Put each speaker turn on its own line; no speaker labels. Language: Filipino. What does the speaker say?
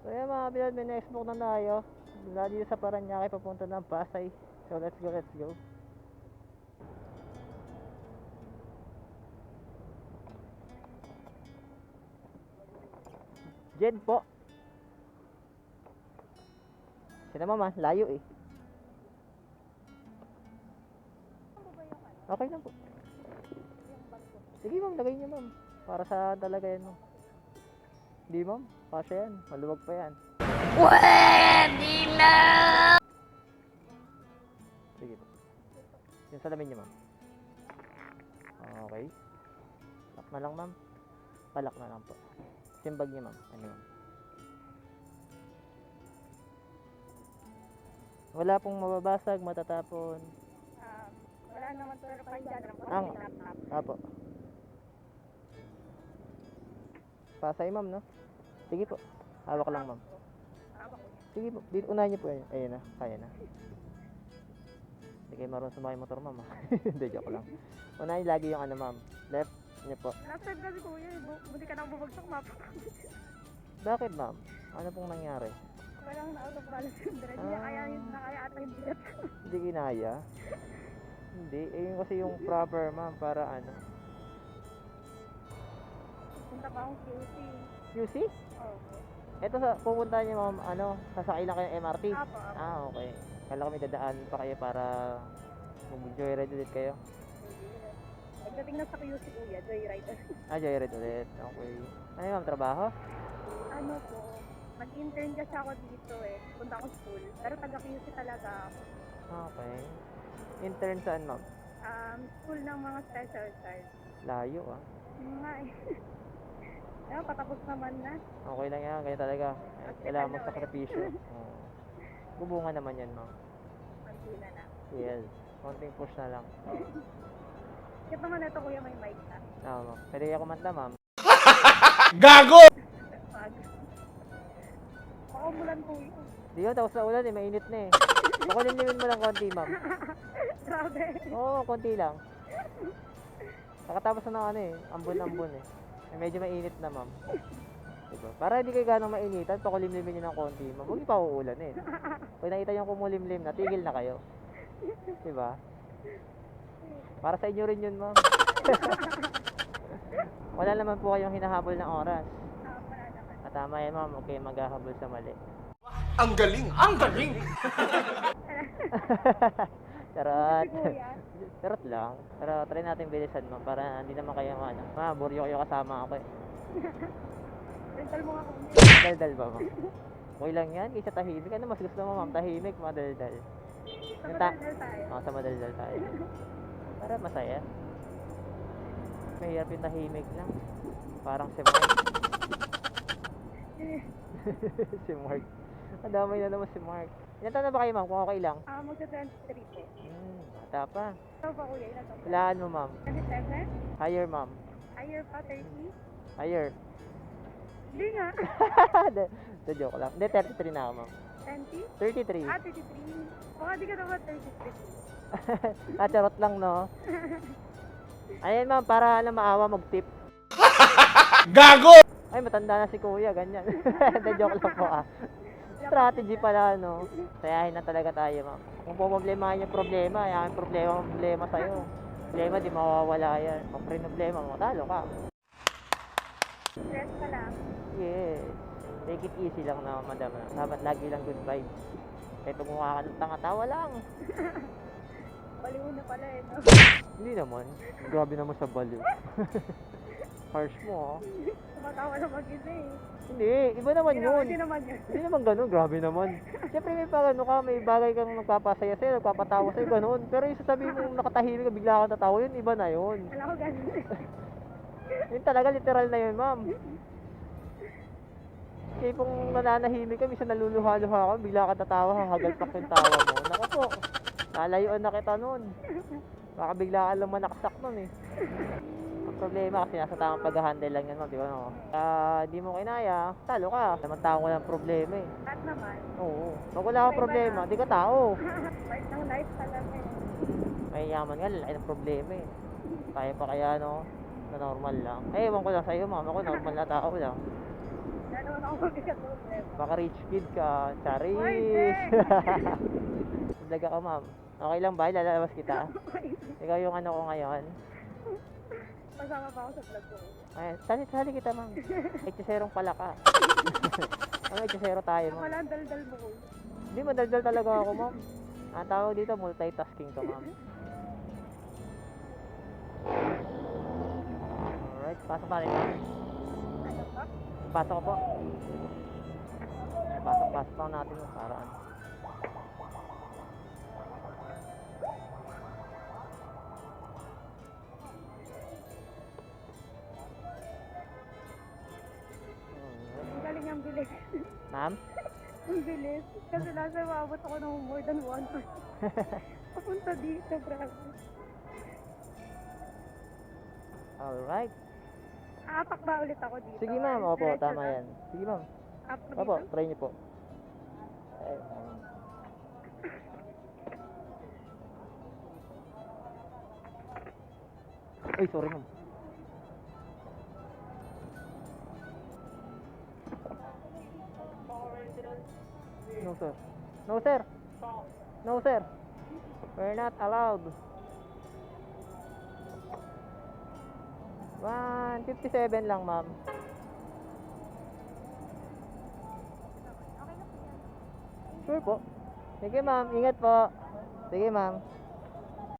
So yan mga bilad, may next book na tayo. Mula dito sa Paranaque papunta ng Pasay. So let's go, let's go. Jed po. Sina mama, layo eh. Okay lang po. Sige ma'am, lagay niyo ma'am. Para sa talaga yan ma'am. Hindi ma'am, kasya yan. Maluwag pa yan. Pwede na! Sige po. Yung salamin niyo ma'am. Okay. Lock na lang ma'am. Palak na lang po. Yung bag niya ma'am. Ano ma'am? Wala pong mababasag, matatapon.
Wala naman pero pa dyan.
Ang, apo. Pasay ma'am, no? Sige po. Hawak lang ma'am. Sige po. Dito, unahin niyo po. Ayun na. Kaya na. Hindi kayo marunong sumakay motor ma'am. Hindi, joke lang. Unahin lagi yung ano ma'am. Left niyo po.
Last time kasi kuya, buti ka nang bumagsak map.
Bakit ma'am? Ano pong nangyari?
Walang na-out of balance yung drive. Hindi kaya yun, nakaya ata yung bilat.
Hindi kinaya? Hindi. Eh yun kasi yung proper ma'am para ano.
Punta pa akong QC.
QC?
Oo.
Ito sa pupunta niyo ma'am, ano, sasakay lang kayo ng MRT?
Apo.
Ah, okay. Kala kami dadaan pa kayo para mag-joyride ulit kayo.
Pagdating na sa QC kuya, joyride.
Ah, joyride ulit. Okay. Ano yung ma'am, trabaho?
Ano po, mag-intern kasi ako dito eh. Punta ako school. Pero taga-QC talaga ako.
Okay. Intern saan ma'am?
School ng mga special child.
Layo ah.
Yung nga eh. Ayun, patapos naman na.
Okay lang yan, kaya talaga. Kailangan magsakripisyo. Oh. Bubunga naman yan ma'am.
Panti na na.
Yes. Konting push na lang.
Kaya naman ito kuya may mic na.
Ah, ma'am. Pwede kayo kumanta ma'am.
Gago!
Pag. Pakumulan kuya.
Di ko, tapos na ulan eh, mainit na eh. Pakulimlimin mo lang konti ma'am.
Grabe.
Oo, konti lang. Nakatapos na ng ano eh, ambon-ambon eh. Medyo mainit na ma'am. Diba? Para hindi kayo ganong mainitan, pakulimlimin nyo ng konti ma'am. Huwag yung pauulan eh. Pag nakita nyo kumulimlim na, tigil na kayo. Diba? Para sa inyo rin yun ma'am. Wala naman po kayong hinahabol ng oras.
Wala naman.
At tama yan ma'am, okay maghahabol sa mali.
Ang galing! Ang galing!
Charot.
Si kuya.
Charot lang. Pero try natin bilisan ma'am para hindi naman kayo ano. Buryo kayo kasama ako eh.
Rental mo nga kuya.
Daldal ba ma'am? Okay lang yan, kaysa tahimik. Ano mas gusto mo ma'am? Tahimik, madaldal.
Sa
Yung
madaldal tayo.
sa madaldal tayo. Para masaya. Mahirap yung tahimik lang. Parang si Mark. Si Mark. Nadamay na naman si Mark. Ilan taon na ba kayo ma'am? Kung okay lang.
Magsa-23 po.
Bata pa.
Ikaw pa kuya, ilan to?
Ilaan mo ma'am?
27?
Higher ma'am.
Higher pa, 30?
Higher.
Hindi nga.
The joke lang. Hindi, 33 na ako ma'am.
20?
33.
33. Baka di ka naman 33.
Charot lang no. Ayan ma'am, para alam maawa mag-tip.
Gago!
Ay, matanda na si kuya, ganyan. The joke lang po ah. Strategy pala no. Sayahin na talaga tayo ma'am. Kung problemahin yung problema, yan problema sa'yo. Problema, di mawawala yan. Kung problema mo, talo ka.
Stress ka lang.
Yes. Take it easy lang na madam. Dapat lagi lang good vibes. Kahit mukha ka ng tanga, tawa lang.
Baliw na pala eh, no?
Hindi naman. Grabe naman sa baliw. Harsh mo ah.
Tumatawa na mag-isa eh.
Hindi, iba naman yun.
Hindi naman yun.
Hindi naman ganun, grabe naman. Siyempre may pagano ka, may bagay kang nagpapasaya sa'yo, nagpapatawa sa'yo, ganun. Pero yung sasabihin mo nakatahimik ka, bigla kang tatawa, yun, iba na yun.
Alam ko ganun.
Yun talaga, literal na yun, ma'am. Kaya kung nananahimik ka, minsan naluluha-luha ka, bigla kang tatawa, hahagalpak yung tawa mo. Naku po, nalayuan na kita nun. Baka bigla ka lang manaksak nun eh. Ang problema kasi nasa tamang pag-handle lang yan, ma'am, di ba no? Di mo kinaya, talo ka. Naman tao walang problema eh.
At naman,
Oo. Pag wala kang problema, di ka tao.
part ng life talaga eh.
May yaman nga, lalaki ng problema eh. Kaya pa kaya no, na normal lang. Eh, ewan ko lang sa'yo, ma'am, ako normal na tao lang.
Lalo na ako magkakatulog.
Baka rich kid ka. Charis.
Pwede.
Vlog ako, ma'am. Okay lang ba? Lalabas kita. Ikaw yung ano ko ngayon.
Pasama pa ako sa vlog ko.
Ayan, sali kita, ma'am. Echeserong pala ka. Ano, echesero tayo,
Ako
ma'am.
lang daldal mo ko.
Hindi, madaldal talaga ako, ma'am. Ang tawag dito, multitasking to, ma'am. Alright, pasok pa rin, ma'am.
Ano pa?
Pasok ko po. Pasok pa natin yung paraan.
Ang galing ang bilis.
Ma'am?
Ang bilis. Kasi nasa maabot ako ng more than 1 hour. Papunta dito, grabe.
Alright.
Aapak ba ulit ako dito?
Sige, ma'am. Opo,
Diretso
tama
na?
yan. Sige, ma'am.
Apak
Opo,
dito?
try niyo po. Ay, sorry, ma'am. No, sir. No, sir. No, sir. We're not allowed. 157 lang, ma'am. Sure po. Sige, ma'am. Ingat po. Sige, ma'am.